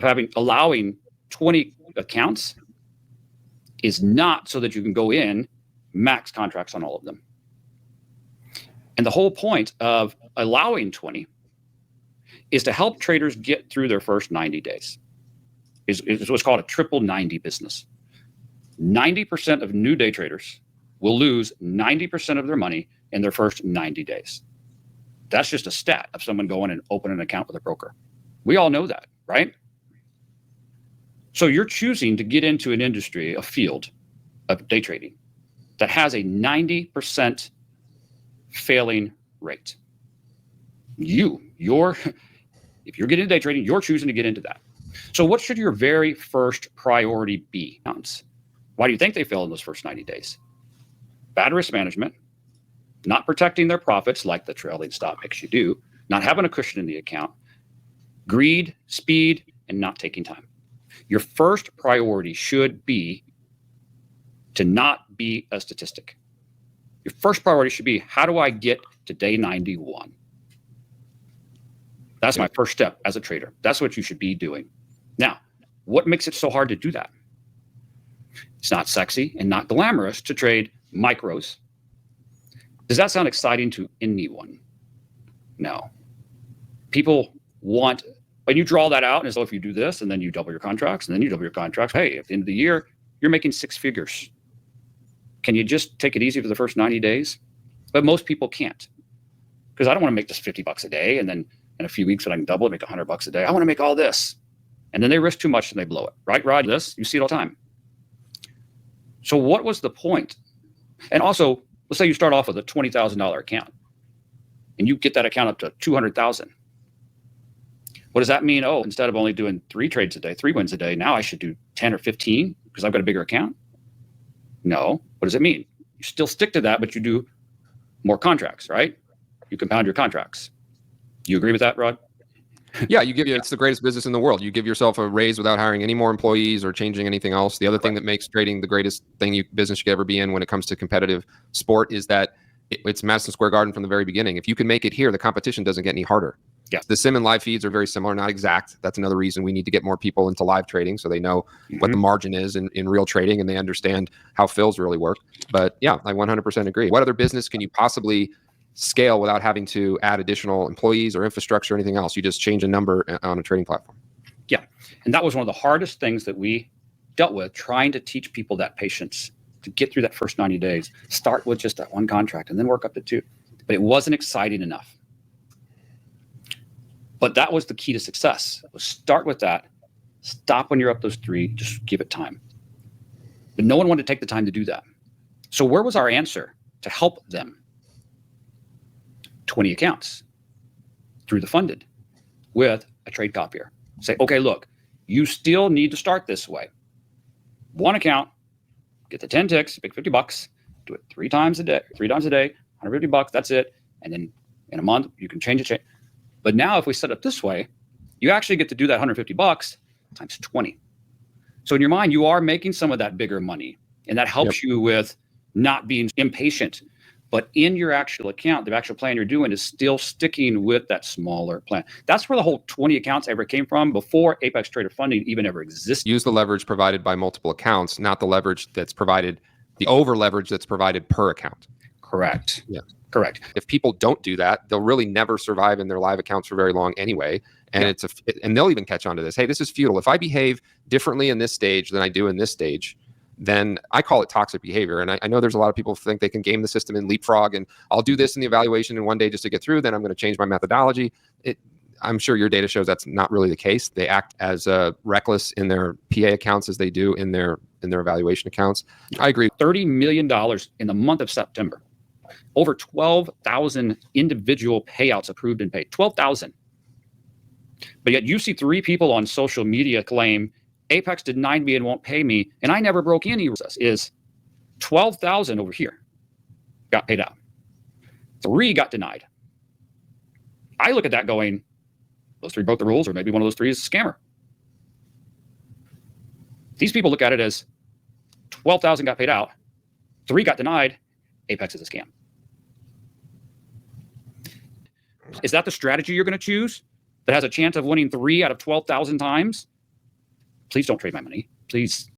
of allowing 20 accounts is not so that you can go in, max contracts on all of them. And the whole point of allowing 20 is to help traders get through their first 90 days. Is what's called a triple 90 business. 90% of new day traders will lose 90% of their money in their first 90 days. That's just a stat of someone going and opening an account with a broker. We all know that, right? So you're choosing to get into an industry, a field of day trading that has a 90% failing rate. If you're getting into day trading, you're choosing to get into that. So what should your very first priority be? Why do you think they fail in those first 90 days? Bad risk management, not protecting their profits like the trailing stop makes you do, not having a cushion in the account, greed, speed, and not taking time. Your first priority should be to not be a statistic. Your first priority should be, how do I get to day 91? That's my first step as a trader. That's what you should be doing. Now, what makes it so hard to do that? It's not sexy and not glamorous to trade micros. Does that sound exciting to anyone? No. People want, when you draw that out, and so if you do this, and then you double your contracts, and then you double your contracts, hey, at the end of the year, you're making six figures. Can you just take it easy for the first 90 days? But most people can't. Because I don't want to make just $50 a day, and then in a few weeks when I can double it, make $100 a day. I want to make all this. And then they risk too much and they blow it. Right, Rod? This, you see it all the time. So what was the point? And also, let's say you start off with a $20,000 account and you get that account up to $200,000. What does that mean? Oh, instead of only doing 3 trades a day, 3 wins a day, now I should do 10 or 15 because I've got a bigger account? No. What does it mean? You still stick to that, but you do more contracts, right? You compound your contracts. Do you agree with that, Rod? Yeah, it's the greatest business in the world. You give yourself a raise without hiring any more employees or changing anything else. The other thing that makes trading the greatest business you could ever be in when it comes to competitive sport is that it's Madison Square Garden from the very beginning. If you can make it here, the competition doesn't get any harder. Yeah. The sim and live feeds are very similar, not exact. That's another reason we need to get more people into live trading so they know what the margin is in real trading and they understand how fills really work. But yeah, I 100% agree. What other business can you possibly scale without having to add additional employees or infrastructure or anything else? You just change a number on a trading platform. Yeah. And that was one of the hardest things that we dealt with, trying to teach people that patience to get through that first 90 days. Start with just that 1 contract and then work up to 2. But it wasn't exciting enough. But that was the key to success. Start with that. Stop when you're up those 3. Just give it time. But no one wanted to take the time to do that. So where was our answer to help them? 20 accounts through the funded with a trade copier. Say, okay, look, you still need to start this way. 1 account, get the 10 ticks, pick $50, do it 3 times a day, $150, that's it. And then in a month, you can change it. But now if we set up this way, you actually get to do that $150 times 20. So in your mind, you are making some of that bigger money. And that helps you with not being impatient. But in your actual account, the actual plan you're doing is still sticking with that smaller plan. That's where the whole 20 accounts ever came from before Apex Trader Funding even ever existed. Use the leverage provided by multiple accounts, not the leverage that's provided, the over leverage that's provided per account. Correct. Yeah. Correct. If people don't do that, they'll really never survive in their live accounts for very long anyway. And and they'll even catch on to this. Hey, this is futile. If I behave differently in this stage than I do in this stage, then I call it toxic behavior. And I know there's a lot of people who think they can game the system and leapfrog, and I'll do this in the evaluation in one day just to get through. Then I'm going to change my methodology. I'm sure your data shows that's not really the case. They act as reckless in their PA accounts as they do in their evaluation accounts. I agree. $30 million in the month of September. Over 12,000 individual payouts approved and paid. 12,000. But yet you see 3 people on social media claim Apex denied me and won't pay me, and I never broke any. Is 12,000 over here got paid out. 3 got denied. I look at that going, those 3 broke the rules, or maybe one of those 3 is a scammer. These people look at it as 12,000 got paid out, 3 got denied, Apex is a scam. Is that the strategy you're going to choose that has a chance of winning 3 out of 12,000 times? please don't trade my money. Please